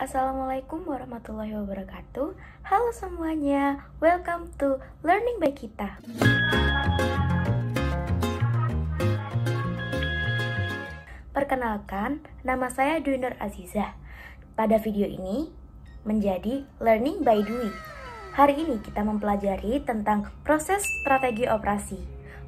Assalamualaikum warahmatullahi wabarakatuh. Halo semuanya, welcome to Learning by Kita. Perkenalkan, nama saya Dwi Nur Azizah. Pada video ini menjadi Learning by Dwi. Hari ini kita mempelajari tentang proses strategi operasi.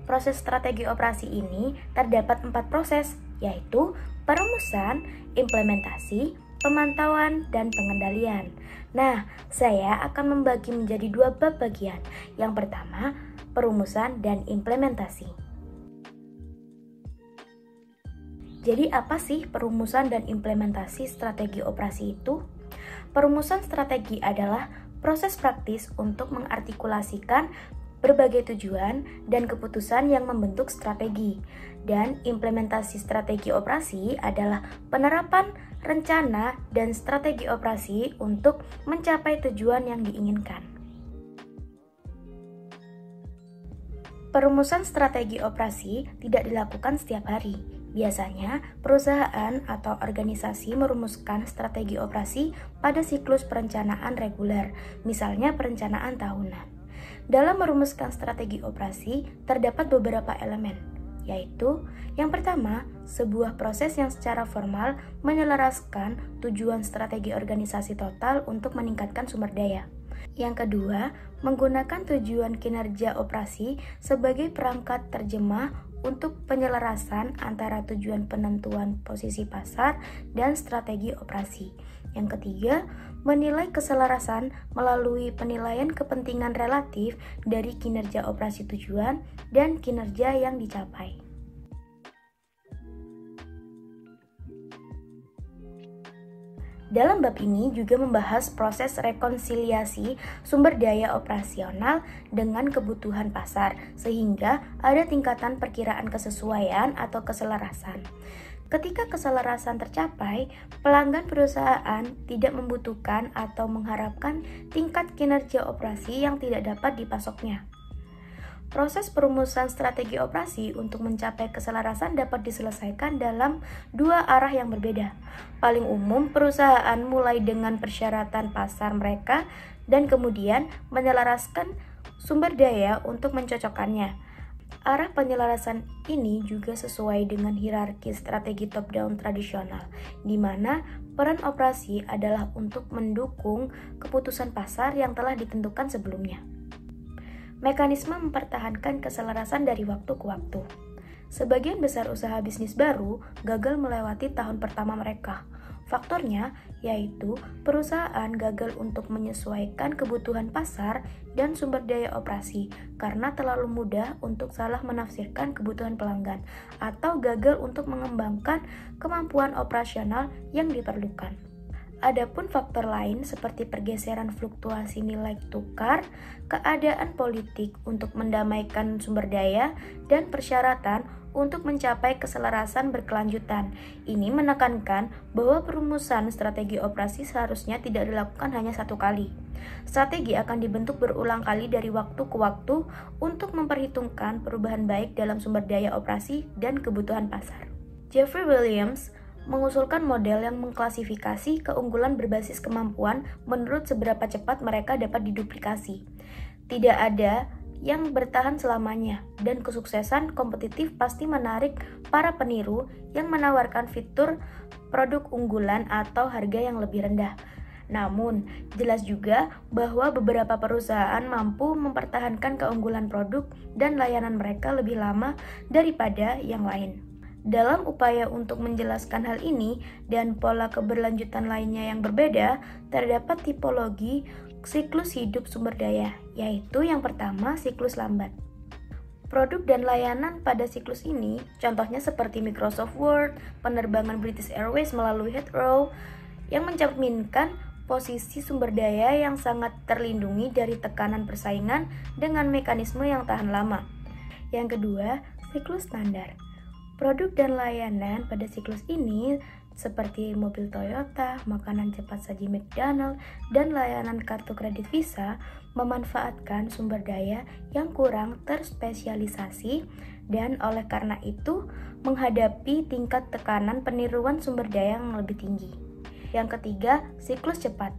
Proses strategi operasi ini terdapat 4 proses, yaitu perumusan, implementasi, pemantauan, dan pengendalian. Nah, saya akan membagi menjadi 2 bab bagian. Yang pertama, perumusan dan implementasi. Jadi apa sih perumusan dan implementasi strategi operasi itu? Perumusan strategi adalah proses praktis untuk mengartikulasikan berbagai tujuan dan keputusan yang membentuk strategi. Dan implementasi strategi operasi adalah penerapan rencana dan strategi operasi untuk mencapai tujuan yang diinginkan. Perumusan strategi operasi tidak dilakukan setiap hari. Biasanya, perusahaan atau organisasi merumuskan strategi operasi pada siklus perencanaan reguler, misalnya perencanaan tahunan. Dalam merumuskan strategi operasi, terdapat beberapa elemen, yaitu yang pertama, sebuah proses yang secara formal menyelaraskan tujuan strategi organisasi total untuk meningkatkan sumber daya. Yang kedua, menggunakan tujuan kinerja operasi sebagai perangkat terjemah untuk penyelarasan antara tujuan penentuan posisi pasar dan strategi operasi. Yang ketiga, menilai keselarasan melalui penilaian kepentingan relatif dari kinerja operasi tujuan dan kinerja yang dicapai. Dalam bab ini juga membahas proses rekonsiliasi sumber daya operasional dengan kebutuhan pasar, sehingga ada tingkatan perkiraan kesesuaian atau keselarasan. Ketika keselarasan tercapai, pelanggan perusahaan tidak membutuhkan atau mengharapkan tingkat kinerja operasi yang tidak dapat dipasoknya. Proses perumusan strategi operasi untuk mencapai keselarasan dapat diselesaikan dalam 2 arah yang berbeda. Paling umum, perusahaan mulai dengan persyaratan pasar mereka dan kemudian menyelaraskan sumber daya untuk mencocokkannya. Arah penyelarasan ini juga sesuai dengan hierarki strategi top-down tradisional, di mana peran operasi adalah untuk mendukung keputusan pasar yang telah ditentukan sebelumnya. Mekanisme mempertahankan keselarasan dari waktu ke waktu. Sebagian besar usaha bisnis baru gagal melewati tahun pertama mereka. Faktornya yaitu perusahaan gagal untuk menyesuaikan kebutuhan pasar dan sumber daya operasi karena terlalu mudah untuk salah menafsirkan kebutuhan pelanggan atau gagal untuk mengembangkan kemampuan operasional yang diperlukan. Adapun faktor lain seperti pergeseran fluktuasi nilai tukar, keadaan politik untuk mendamaikan sumber daya, dan persyaratan untuk mencapai keselarasan berkelanjutan. Ini menekankan bahwa perumusan strategi operasi seharusnya tidak dilakukan hanya 1 kali. Strategi akan dibentuk berulang kali dari waktu ke waktu untuk memperhitungkan perubahan baik dalam sumber daya operasi dan kebutuhan pasar. Jeffrey Williams mengusulkan model yang mengklasifikasi keunggulan berbasis kemampuan menurut seberapa cepat mereka dapat diduplikasi. Tidak ada yang bertahan selamanya, dan kesuksesan kompetitif pasti menarik para peniru yang menawarkan fitur produk unggulan atau harga yang lebih rendah. Namun, jelas juga bahwa beberapa perusahaan mampu mempertahankan keunggulan produk dan layanan mereka lebih lama daripada yang lain. Dalam upaya untuk menjelaskan hal ini dan pola keberlanjutan lainnya yang berbeda, terdapat tipologi siklus hidup sumber daya, yaitu yang pertama siklus lambat. Produk dan layanan pada siklus ini, contohnya seperti Microsoft Word, penerbangan British Airways melalui Heathrow, yang mencerminkan posisi sumber daya yang sangat terlindungi dari tekanan persaingan dengan mekanisme yang tahan lama. Yang kedua, siklus standar. Produk dan layanan pada siklus ini seperti mobil Toyota, makanan cepat saji McDonald, dan layanan kartu kredit Visa memanfaatkan sumber daya yang kurang terspesialisasi dan oleh karena itu menghadapi tingkat tekanan peniruan sumber daya yang lebih tinggi. Yang ketiga, siklus cepat.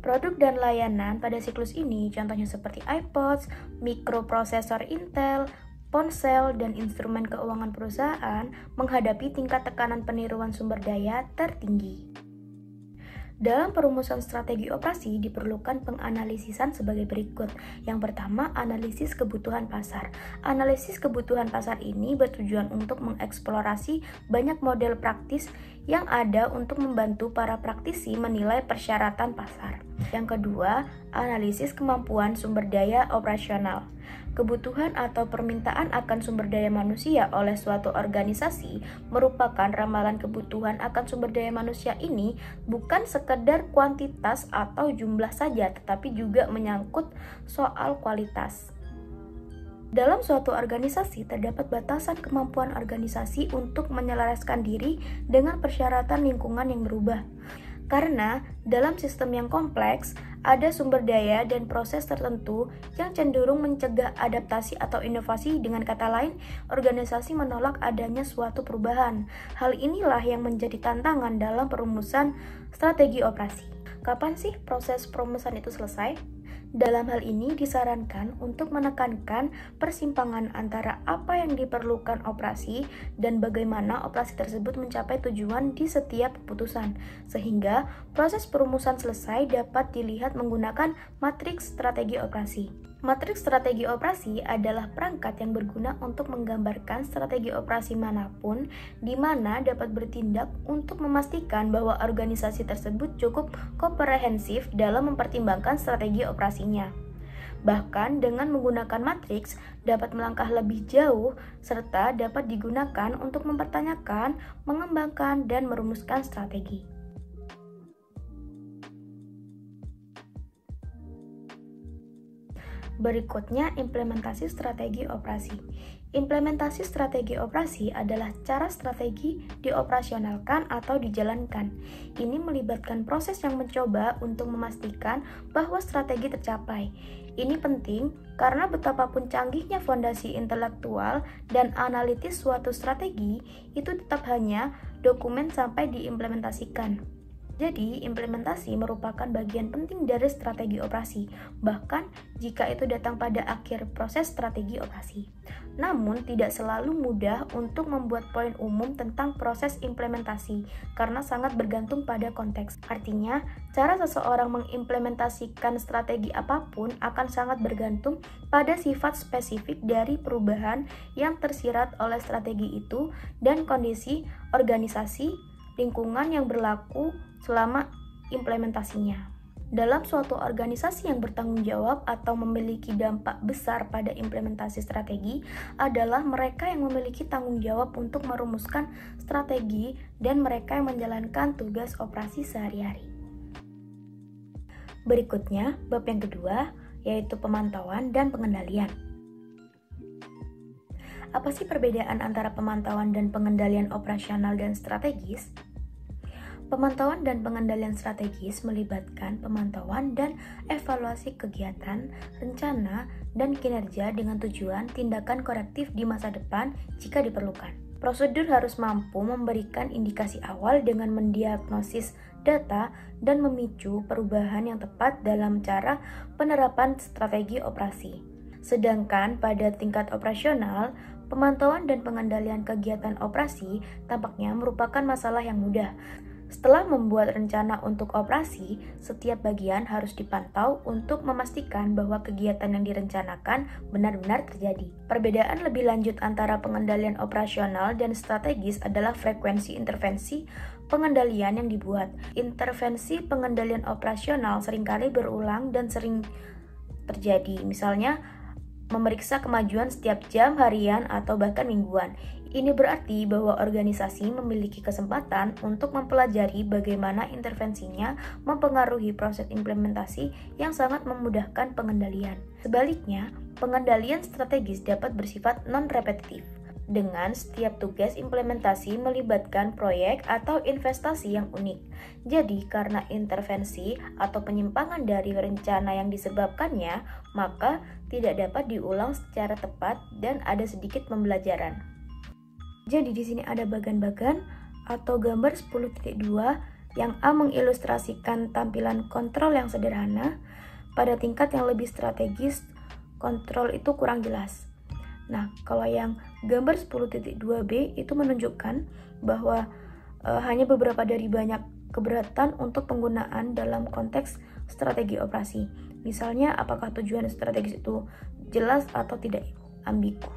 Produk dan layanan pada siklus ini contohnya seperti iPods, mikroprosesor Intel, ponsel, dan instrumen keuangan perusahaan menghadapi tingkat tekanan peniruan sumber daya tertinggi. Dalam perumusan strategi operasi diperlukan penganalisisan sebagai berikut. Yang pertama, analisis kebutuhan pasar. Analisis kebutuhan pasar ini bertujuan untuk mengeksplorasi banyak model praktis yang ada untuk membantu para praktisi menilai persyaratan pasar. Yang kedua, analisis kemampuan sumber daya operasional. Kebutuhan atau permintaan akan sumber daya manusia oleh suatu organisasi merupakan ramalan kebutuhan akan sumber daya manusia ini bukan sekedar kuantitas atau jumlah saja, tetapi juga menyangkut soal kualitas. Dalam suatu organisasi terdapat batasan kemampuan organisasi untuk menyelaraskan diri dengan persyaratan lingkungan yang berubah. Karena dalam sistem yang kompleks, ada sumber daya dan proses tertentu yang cenderung mencegah adaptasi atau inovasi. Dengan kata lain, organisasi menolak adanya suatu perubahan. Hal inilah yang menjadi tantangan dalam perumusan strategi operasi. Kapan sih proses perumusan itu selesai? Dalam hal ini disarankan untuk menekankan persimpangan antara apa yang diperlukan operasi dan bagaimana operasi tersebut mencapai tujuan di setiap keputusan, sehingga proses perumusan selesai dapat dilihat menggunakan matriks strategi operasi. Matriks strategi operasi adalah perangkat yang berguna untuk menggambarkan strategi operasi manapun di mana dapat bertindak untuk memastikan bahwa organisasi tersebut cukup komprehensif dalam mempertimbangkan strategi operasinya. Bahkan dengan menggunakan matriks dapat melangkah lebih jauh serta dapat digunakan untuk mempertanyakan, mengembangkan, dan merumuskan strategi. Berikutnya, implementasi strategi operasi. Implementasi strategi operasi adalah cara strategi dioperasionalkan atau dijalankan. Ini melibatkan proses yang mencoba untuk memastikan bahwa strategi tercapai. Ini penting karena betapapun canggihnya fondasi intelektual dan analitis suatu strategi, itu tetap hanya dokumen sampai diimplementasikan. Jadi, implementasi merupakan bagian penting dari strategi operasi, bahkan jika itu datang pada akhir proses strategi operasi. Namun, tidak selalu mudah untuk membuat poin umum tentang proses implementasi, karena sangat bergantung pada konteks. Artinya, cara seseorang mengimplementasikan strategi apapun akan sangat bergantung pada sifat spesifik dari perubahan yang tersirat oleh strategi itu dan kondisi organisasi, lingkungan yang berlaku selama implementasinya. Dalam suatu organisasi yang bertanggung jawab atau memiliki dampak besar pada implementasi strategi adalah mereka yang memiliki tanggung jawab untuk merumuskan strategi dan mereka yang menjalankan tugas operasi sehari-hari. Berikutnya, bab yang kedua, yaitu pemantauan dan pengendalian. Apa sih perbedaan antara pemantauan dan pengendalian operasional dan strategis? Pemantauan dan pengendalian strategis melibatkan pemantauan dan evaluasi kegiatan, rencana, dan kinerja dengan tujuan tindakan korektif di masa depan jika diperlukan. Prosedur harus mampu memberikan indikasi awal dengan mendiagnosis data dan memicu perubahan yang tepat dalam cara penerapan strategi operasi. Sedangkan pada tingkat operasional, pemantauan dan pengendalian kegiatan operasi tampaknya merupakan masalah yang mudah. Setelah membuat rencana untuk operasi, setiap bagian harus dipantau untuk memastikan bahwa kegiatan yang direncanakan benar-benar terjadi. Perbedaan lebih lanjut antara pengendalian operasional dan strategis adalah frekuensi intervensi pengendalian yang dibuat. Intervensi pengendalian operasional seringkali berulang dan sering terjadi, misalnya memeriksa kemajuan setiap jam, harian, atau bahkan mingguan. Ini berarti bahwa organisasi memiliki kesempatan untuk mempelajari bagaimana intervensinya mempengaruhi proses implementasi yang sangat memudahkan pengendalian. Sebaliknya, pengendalian strategis dapat bersifat non-repetitif, dengan setiap tugas implementasi melibatkan proyek atau investasi yang unik. Jadi, karena intervensi atau penyimpangan dari rencana yang disebabkannya, maka tidak dapat diulang secara tepat dan ada sedikit pembelajaran. Jadi di sini ada bagan-bagan atau gambar 10.2 Yang A mengilustrasikan tampilan kontrol yang sederhana, pada tingkat yang lebih strategis, kontrol itu kurang jelas. Nah, kalau yang gambar 10.2b itu menunjukkan bahwa hanya beberapa dari banyak keberatan untuk penggunaan dalam konteks strategi operasi. Misalnya, apakah tujuan strategis itu jelas atau tidak ambigu.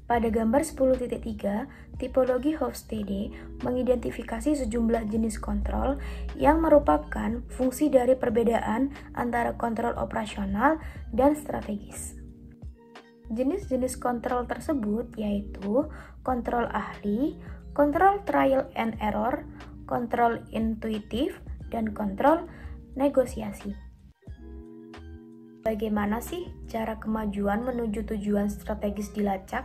Pada gambar 10.3, tipologi Hofstede mengidentifikasi sejumlah jenis kontrol yang merupakan fungsi dari perbedaan antara kontrol operasional dan strategis. Jenis-jenis kontrol tersebut yaitu kontrol ahli, kontrol trial and error, kontrol intuitif, dan kontrol negosiasi. Bagaimana sih cara kemajuan menuju tujuan strategis dilacak?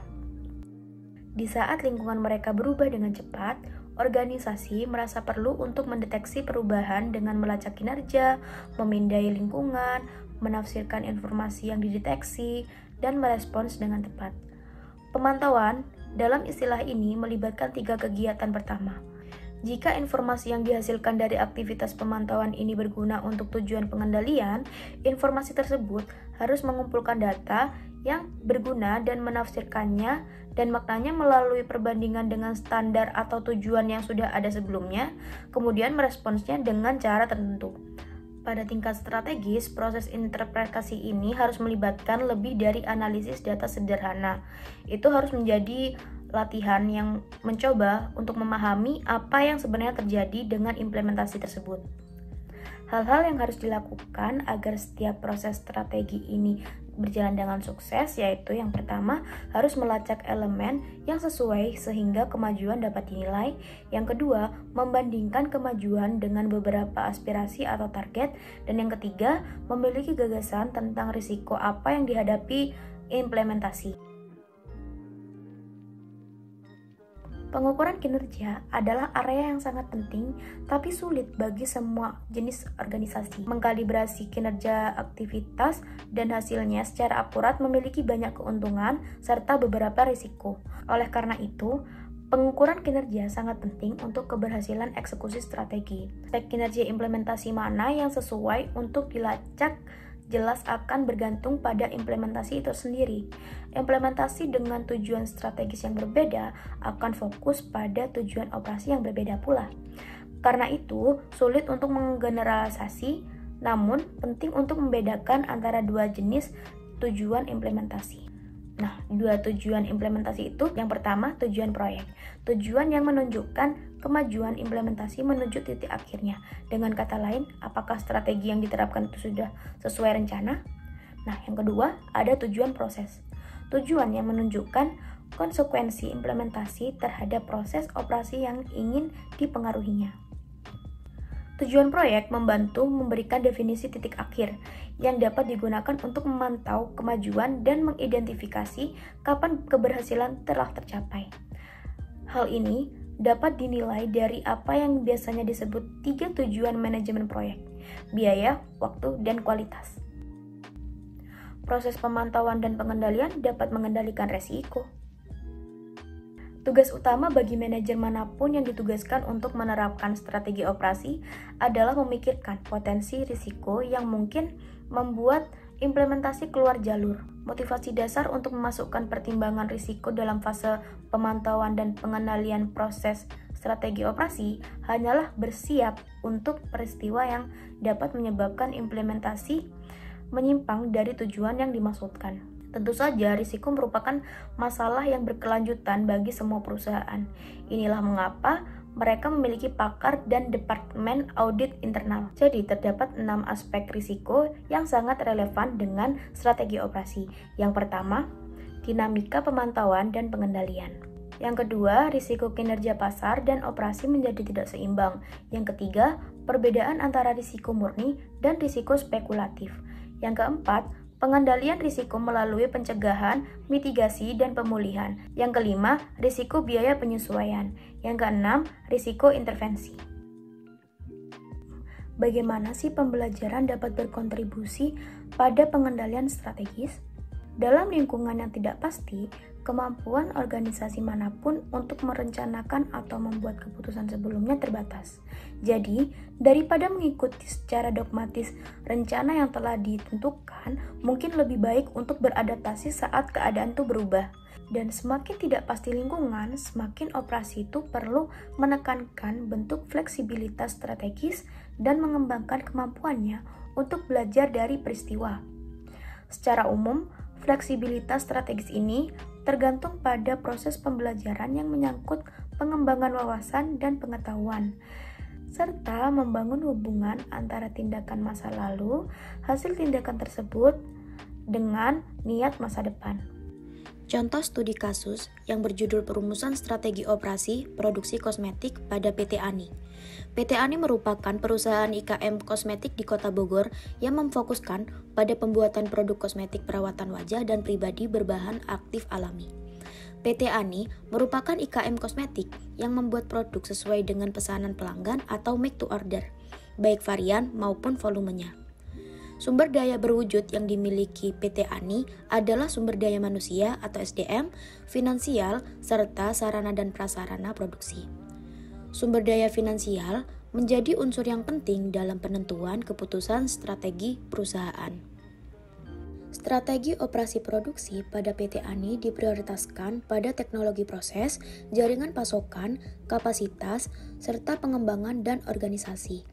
Di saat lingkungan mereka berubah dengan cepat, organisasi merasa perlu untuk mendeteksi perubahan dengan melacak kinerja, memindai lingkungan, menafsirkan informasi yang dideteksi, dan merespons dengan tepat. Pemantauan dalam istilah ini melibatkan 3 kegiatan pertama. Jika informasi yang dihasilkan dari aktivitas pemantauan ini berguna untuk tujuan pengendalian, informasi tersebut harus mengumpulkan data yang berguna dan menafsirkannya dan maknanya melalui perbandingan dengan standar atau tujuan yang sudah ada sebelumnya, kemudian meresponsnya dengan cara tertentu. Pada tingkat strategis, proses interpretasi ini harus melibatkan lebih dari analisis data sederhana. Itu harus menjadi latihan yang mencoba untuk memahami apa yang sebenarnya terjadi dengan implementasi tersebut. Hal-hal yang harus dilakukan agar setiap proses strategi ini berjalan dengan sukses, yaitu yang pertama, harus melacak elemen yang sesuai sehingga kemajuan dapat dinilai. Yang kedua, membandingkan kemajuan dengan beberapa aspirasi atau target. Dan yang ketiga, memiliki gagasan tentang risiko apa yang dihadapi implementasi. Pengukuran kinerja adalah area yang sangat penting tapi sulit bagi semua jenis organisasi. Mengkalibrasi kinerja aktivitas dan hasilnya secara akurat memiliki banyak keuntungan serta beberapa risiko. Oleh karena itu, pengukuran kinerja sangat penting untuk keberhasilan eksekusi strategi. Aspek kinerja implementasi mana yang sesuai untuk dilacak jelas akan bergantung pada implementasi itu sendiri. Implementasi dengan tujuan strategis yang berbeda akan fokus pada tujuan operasi yang berbeda pula. Karena itu, sulit untuk menggeneralisasi, namun penting untuk membedakan antara dua jenis tujuan implementasi. Nah, dua tujuan implementasi itu, yang pertama tujuan proyek, tujuan yang menunjukkan kemajuan implementasi menuju titik akhirnya. Dengan kata lain, apakah strategi yang diterapkan itu sudah sesuai rencana? Nah, yang kedua ada tujuan proses, tujuan yang menunjukkan konsekuensi implementasi terhadap proses operasi yang ingin dipengaruhinya. Tujuan proyek membantu memberikan definisi titik akhir yang dapat digunakan untuk memantau kemajuan dan mengidentifikasi kapan keberhasilan telah tercapai. Hal ini dapat dinilai dari apa yang biasanya disebut 3 tujuan manajemen proyek: biaya, waktu, dan kualitas. Proses pemantauan dan pengendalian dapat mengendalikan resiko. Tugas utama bagi manajer manapun yang ditugaskan untuk menerapkan strategi operasi adalah memikirkan potensi risiko yang mungkin membuat implementasi keluar jalur. Motivasi dasar untuk memasukkan pertimbangan risiko dalam fase pemantauan dan pengendalian proses strategi operasi hanyalah bersiap untuk peristiwa yang dapat menyebabkan implementasi menyimpang dari tujuan yang dimaksudkan. Tentu saja, risiko merupakan masalah yang berkelanjutan bagi semua perusahaan. Inilah mengapa mereka memiliki pakar dan departemen audit internal. Jadi, terdapat 6 aspek risiko yang sangat relevan dengan strategi operasi. Yang pertama, dinamika pemantauan dan pengendalian. Yang kedua, risiko kinerja pasar dan operasi menjadi tidak seimbang. Yang ketiga, perbedaan antara risiko murni dan risiko spekulatif. Yang keempat, pengendalian risiko melalui pencegahan, mitigasi, dan pemulihan. Yang kelima, risiko biaya penyesuaian. Yang keenam, risiko intervensi. Bagaimana sih pembelajaran dapat berkontribusi pada pengendalian strategis? Dalam lingkungan yang tidak pasti, kemampuan organisasi manapun untuk merencanakan atau membuat keputusan sebelumnya terbatas. Jadi, daripada mengikuti secara dogmatis rencana yang telah ditentukan, mungkin lebih baik untuk beradaptasi saat keadaan itu berubah. Dan semakin tidak pasti lingkungan, semakin operasi itu perlu menekankan bentuk fleksibilitas strategis dan mengembangkan kemampuannya untuk belajar dari peristiwa. Secara umum, fleksibilitas strategis ini tergantung pada proses pembelajaran yang menyangkut pengembangan wawasan dan pengetahuan, serta membangun hubungan antara tindakan masa lalu, hasil tindakan tersebut, dengan niat masa depan. Contoh studi kasus yang berjudul Perumusan Strategi Operasi Produksi Kosmetik pada PT ANI. PT ANI merupakan perusahaan IKM kosmetik di Kota Bogor yang memfokuskan pada pembuatan produk kosmetik perawatan wajah dan pribadi berbahan aktif alami. PT ANI merupakan IKM kosmetik yang membuat produk sesuai dengan pesanan pelanggan atau make to order, baik varian maupun volumenya. Sumber daya berwujud yang dimiliki PT ANI adalah sumber daya manusia atau SDM, finansial, serta sarana dan prasarana produksi. Sumber daya finansial menjadi unsur yang penting dalam penentuan keputusan strategi perusahaan. Strategi operasi produksi pada PT ANI diprioritaskan pada teknologi proses, jaringan pasokan, kapasitas, serta pengembangan dan organisasi.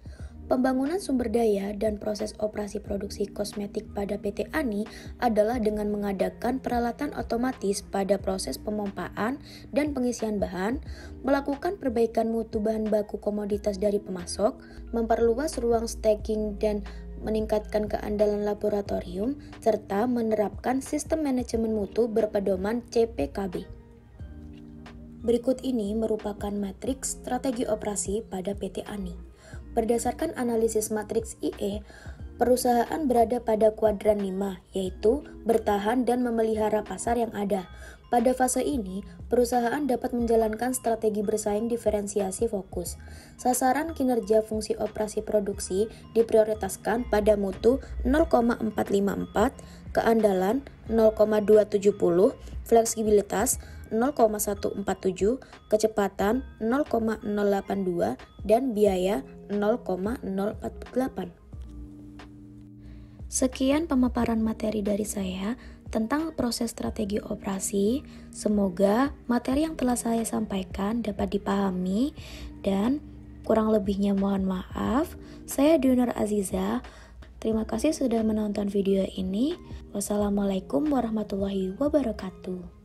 Pembangunan sumber daya dan proses operasi produksi kosmetik pada PT ANI adalah dengan mengadakan peralatan otomatis pada proses pemompaan dan pengisian bahan, melakukan perbaikan mutu bahan baku komoditas dari pemasok, memperluas ruang stacking dan meningkatkan keandalan laboratorium, serta menerapkan sistem manajemen mutu berpedoman CPKB. Berikut ini merupakan matriks strategi operasi pada PT ANI. Berdasarkan analisis matriks IE, perusahaan berada pada kuadran 5, yaitu bertahan dan memelihara pasar yang ada. Pada fase ini, perusahaan dapat menjalankan strategi bersaing diferensiasi fokus. Sasaran kinerja fungsi operasi produksi diprioritaskan pada mutu 0,454, keandalan 0,270, fleksibilitas 0,147, kecepatan 0,082, dan biaya 0,048. Sekian pemaparan materi dari saya tentang proses strategi operasi. Semoga materi yang telah saya sampaikan dapat dipahami dan kurang lebihnya mohon maaf. Saya Dinar Aziza. Terima kasih sudah menonton video ini. Wassalamualaikum warahmatullahi wabarakatuh.